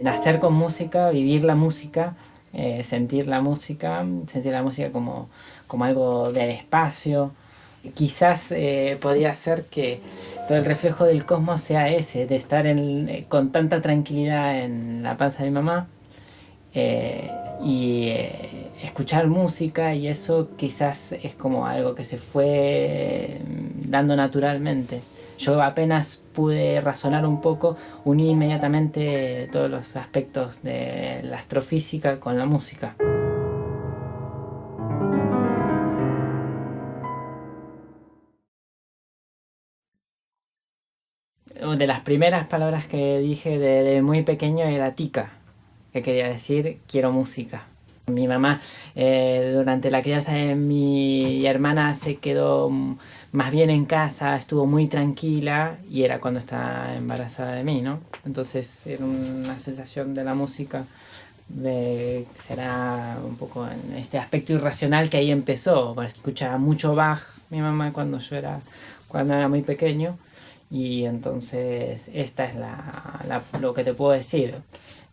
Nacer con música, vivir la música, sentir la música como algo del espacio. Quizás podría ser que todo el reflejo del cosmos sea ese, de estar con tanta tranquilidad en la panza de mi mamá eh, y escuchar música, y eso quizás es como algo que se fue dando naturalmente. Yo apenas pude razonar un poco, uní inmediatamente todos los aspectos de la astrofísica con la música. De las primeras palabras que dije de muy pequeño era tica, que quería decir quiero música. Mi mamá durante la crianza de mi hermana se quedó más bien en casa, estuvo muy tranquila, y era cuando estaba embarazada de mí, ¿no? Entonces era una sensación de la música, será un poco en este aspecto irracional que ahí empezó. Escuchaba mucho Bach mi mamá cuando era muy pequeño, y entonces esta es lo que te puedo decir.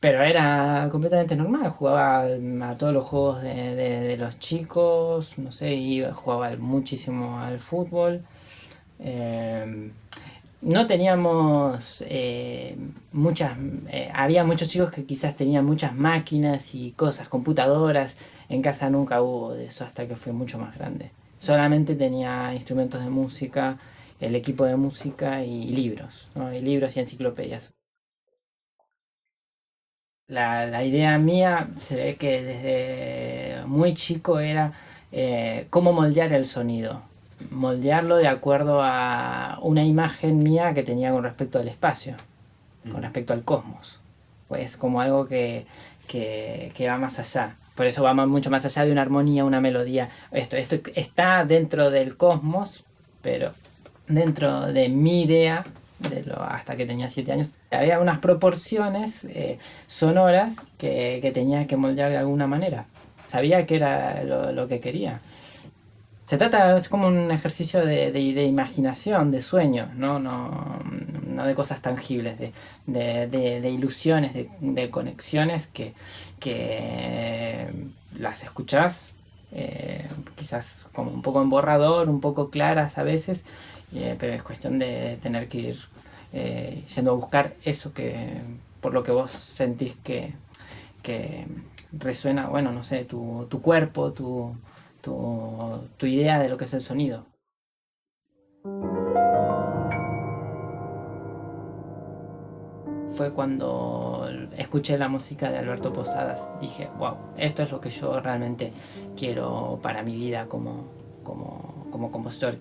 Pero era completamente normal, jugaba a todos los juegos de los chicos, no sé, jugaba muchísimo al fútbol. Eh, no teníamos había muchos chicos que quizás tenían muchas máquinas y cosas, computadoras. En casa nunca hubo de eso hasta que fui mucho más grande. Solamente tenía instrumentos de música, el equipo de música y libros, ¿no? Y libros y enciclopedias. La idea mía se ve que desde muy chico era cómo moldear el sonido. Moldearlo de acuerdo a una imagen mía que tenía con respecto al espacio, con respecto al cosmos. Pues como algo que va más allá. Por eso va mucho más allá de una armonía, una melodía. Esto está dentro del cosmos, pero dentro de mi idea, hasta que tenía 7 años, había unas proporciones sonoras que tenía que moldear de alguna manera. Sabía que era lo que quería. Es como un ejercicio de imaginación, de sueños, ¿no? No de cosas tangibles, de ilusiones, de conexiones que las escuchás, quizás como un poco en borrador, un poco claras a veces, pero es cuestión de tener que ir yendo a buscar eso por lo que vos sentís que resuena, bueno, no sé, tu cuerpo, tu idea de lo que es el sonido. Fue cuando escuché la música de Alberto Posadas. Dije, wow, esto es lo que yo realmente quiero para mi vida como compositor.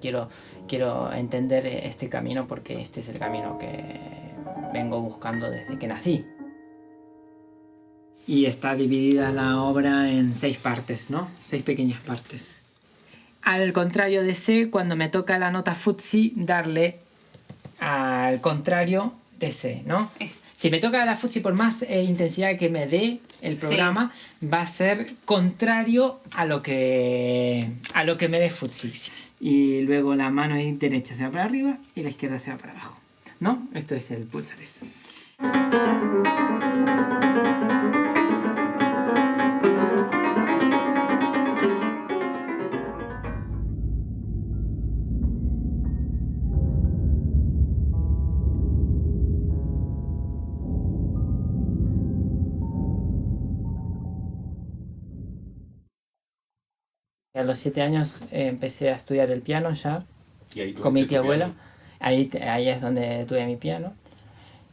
Quiero entender este camino, porque este es el camino que vengo buscando desde que nací. Y está dividida la obra en 6 partes, ¿no? 6 pequeñas partes. Al contrario de C, cuando me toca la nota futsi, darle al contrario de C, ¿no? Si me toca la futsi, por más intensidad que me dé el programa, va a ser contrario a lo que me dé futsi. Y luego la mano derecha se va para arriba y la izquierda se va para abajo, ¿no? Esto es el pulsares. A los 7 años empecé a estudiar el piano ya, con mi tía abuela. Ahí es donde tuve mi piano.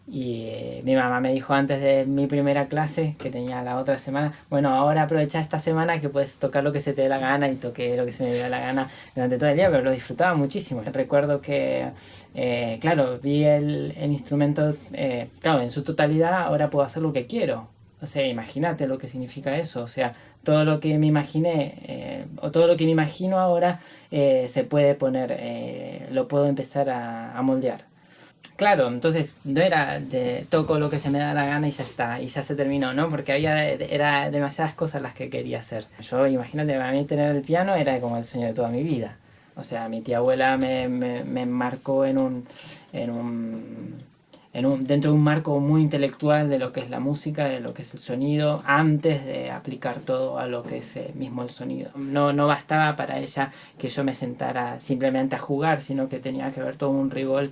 Y mi mamá me dijo antes de mi primera clase, que tenía la otra semana, bueno, ahora aprovecha esta semana que puedes tocar lo que se te dé la gana, y toqué lo que se me dio la gana durante todo el día, pero lo disfrutaba muchísimo. Recuerdo que, claro, vi el instrumento, claro, en su totalidad. Ahora puedo hacer lo que quiero. O sea, imagínate lo que significa eso. O sea, todo lo que me imaginé, o todo lo que me imagino ahora, se puede poner, lo puedo empezar a moldear. Claro, entonces no era de toco lo que se me da la gana y ya está, y ya se terminó, ¿no? Porque era demasiadas cosas las que quería hacer. Yo, imagínate, para mí tener el piano era como el sueño de toda mi vida. O sea, mi tía abuela me marcó en un dentro de un marco muy intelectual de lo que es la música, de lo que es el sonido, antes de aplicar todo a lo que es mismo el sonido. No bastaba para ella que yo me sentara simplemente a jugar, sino que tenía que haber todo un rigor,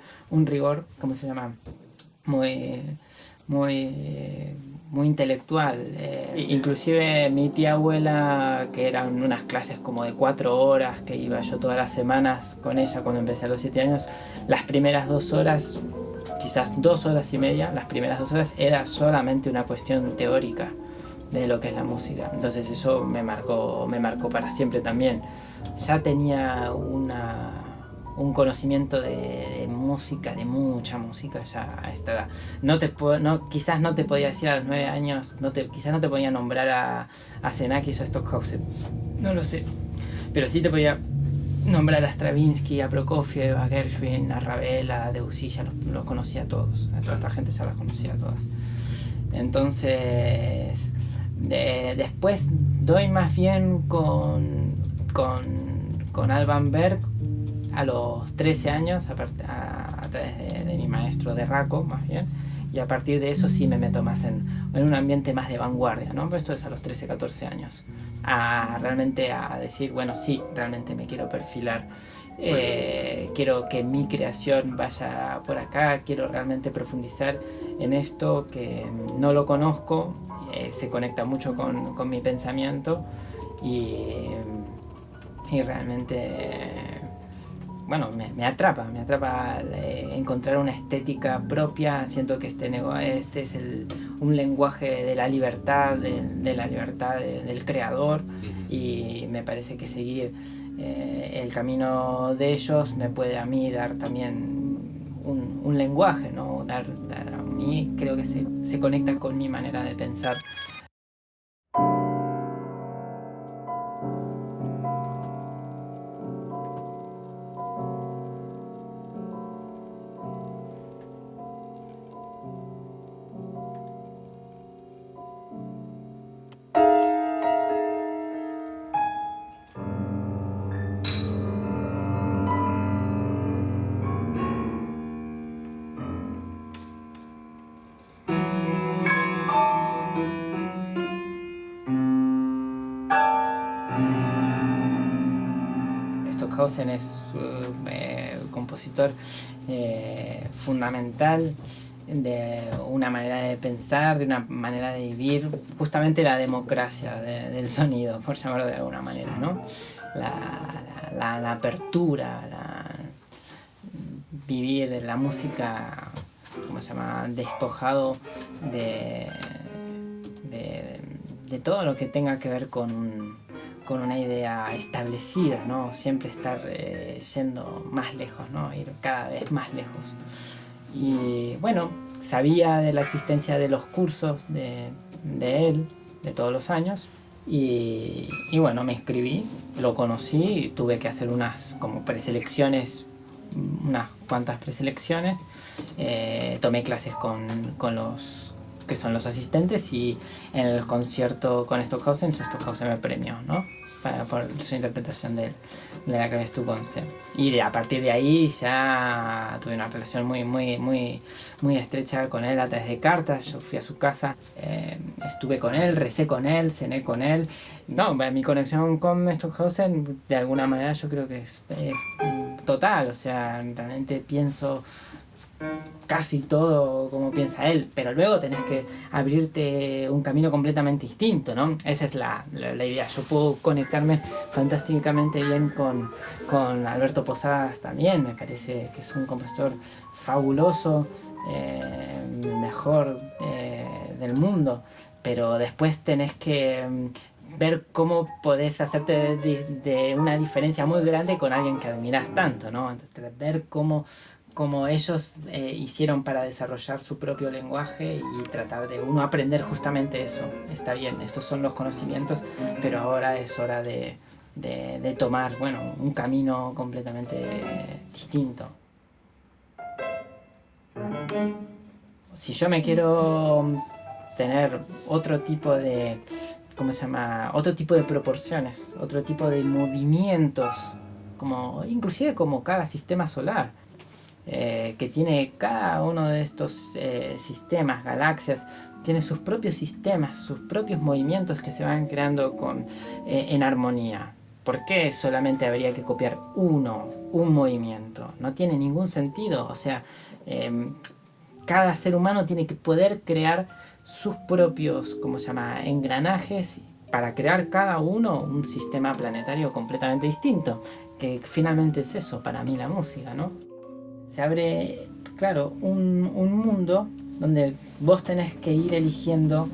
¿cómo se llama? Muy, muy intelectual. Inclusive mi tía abuela, que eran unas clases como de 4 horas, que iba yo todas las semanas con ella cuando empecé a los 7 años, las primeras 2 horas, quizás 2 horas y media, las primeras 2 horas era solamente una cuestión teórica de lo que es la música. Entonces eso me marcó para siempre también. Ya tenía un conocimiento de música, de mucha música ya a esta edad. Quizás no te podía decir a los 9 años, quizás no te podía nombrar a Xenakis o a Stockhausen, no lo sé, pero sí te podía nombrar a Stravinsky, a Prokofiev, a Gershwin, a Ravel, a Debussy. Ya los conocía a todos, a toda esta gente ya las conocía a todas. Entonces después doy más bien con Alban Berg a los 13 años a través de mi maestro de Raco, más bien, y a partir de eso sí me meto más en un ambiente más de vanguardia, ¿no? Esto es a los 13, 14 años, realmente a decir, bueno, sí, realmente me quiero perfilar, quiero que mi creación vaya por acá, quiero realmente profundizar en esto que no lo conozco, se conecta mucho con mi pensamiento y realmente, bueno, me atrapa encontrar una estética propia. Siento que este es un lenguaje de la libertad, del creador, y me parece que seguir el camino de ellos me puede a mí dar también un lenguaje, ¿no? Dar a mí, creo que se conecta con mi manera de pensar. Stockhausen es un compositor fundamental de una manera de pensar, de una manera de vivir, justamente la democracia del sonido, por llamarlo de alguna manera, ¿no? La apertura, vivir la música, ¿cómo se llama?, despojado de todo lo que tenga que ver con una idea establecida, ¿no? Siempre estar yendo más lejos, ¿no? Ir cada vez más lejos. Y bueno, sabía de la existencia de los cursos de él, de todos los años, y bueno, me inscribí, lo conocí, tuve que hacer unas como preselecciones, unas cuantas preselecciones, tomé clases con los que son los asistentes, y en el concierto con Stockhausen me premió, ¿no? Por su interpretación de la que ves tú con C. Y a partir de ahí ya tuve una relación muy estrecha con él a través de cartas. Yo fui a su casa, estuve con él, recé con él, cené con él. No, mi conexión con Stockhausen de alguna manera yo creo que es total, o sea, realmente pienso casi todo como piensa él, pero luego tenés que abrirte un camino completamente distinto, ¿no? Esa es la idea. Yo puedo conectarme fantásticamente bien con Alberto Posadas también. Me parece que es un compositor fabuloso, mejor del mundo, pero después tenés que ver cómo podés hacerte de una diferencia muy grande con alguien que admirás tanto, ¿no? Entonces, ver cómo ellos hicieron para desarrollar su propio lenguaje y tratar de uno aprender justamente eso. Está bien, estos son los conocimientos, pero ahora es hora de tomar, bueno, un camino completamente distinto. Si yo me quiero tener otro tipo de, ¿cómo se llama?, otro tipo de proporciones, otro tipo de movimientos, inclusive como cada sistema solar. que tiene cada uno de estos sistemas, galaxias, tiene sus propios sistemas, sus propios movimientos que se van creando en armonía. ¿Por qué solamente habría que copiar un movimiento? No tiene ningún sentido. O sea, cada ser humano tiene que poder crear sus propios, ¿cómo se llama?, engranajes para crear cada uno un sistema planetario completamente distinto. Que finalmente es eso para mí la música, ¿no? Se abre, claro, un mundo donde vos tenés que ir eligiendo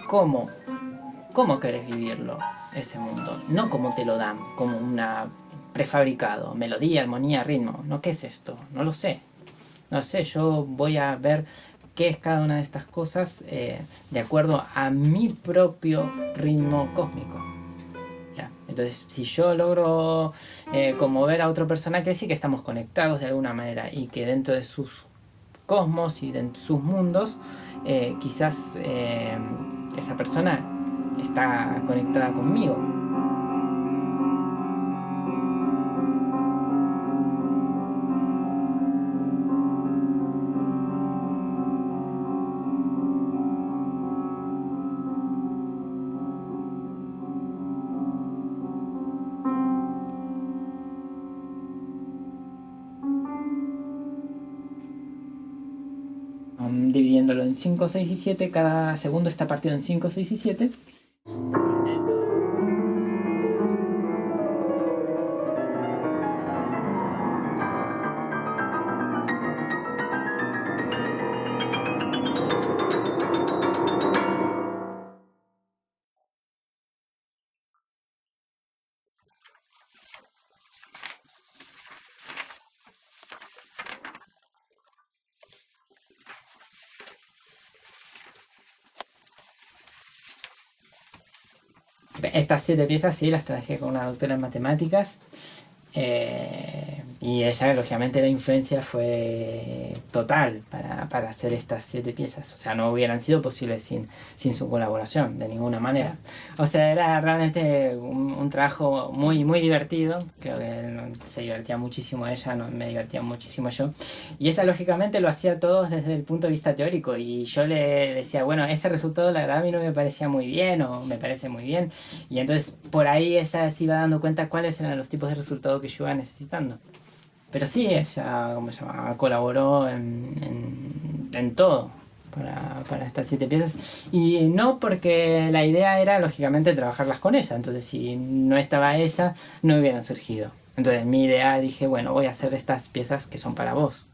cómo querés vivirlo, ese mundo. No como te lo dan, como una prefabricado, melodía, armonía, ritmo. ¿No? ¿Qué es esto? No lo sé. No sé, yo voy a ver qué es cada una de estas cosas de acuerdo a mi propio ritmo cósmico. ¿Ya? Entonces, si yo logro conmover a otro personaje, sí que estamos conectados de alguna manera y que dentro de sus cosmos y de sus mundos, quizás esa persona está conectada conmigo. Dividiéndolo en 5, 6 y 7, cada segundo está partido en 5, 6 y 7. Estas 7 piezas sí las traje con una doctora en matemáticas. Y ella, lógicamente, la influencia fue total para hacer estas 7 piezas. O sea, no hubieran sido posibles sin su colaboración, de ninguna manera. O sea, era realmente un trabajo muy, muy divertido. Creo que se divertía muchísimo ella, me divertía muchísimo yo. Y ella, lógicamente, lo hacía todo desde el punto de vista teórico. Y yo le decía, bueno, ese resultado, la verdad, a mí no me parecía muy bien, o me parece muy bien. Y entonces, por ahí ella se iba dando cuenta cuáles eran los tipos de resultados que yo iba necesitando. Pero sí, ella, ¿cómo se llama?, colaboró en todo para estas 7 piezas. Y no porque la idea era, lógicamente, trabajarlas con ella. Entonces, si no estaba ella, no hubieran surgido. Entonces, mi idea, dije, bueno, voy a hacer estas piezas que son para vos.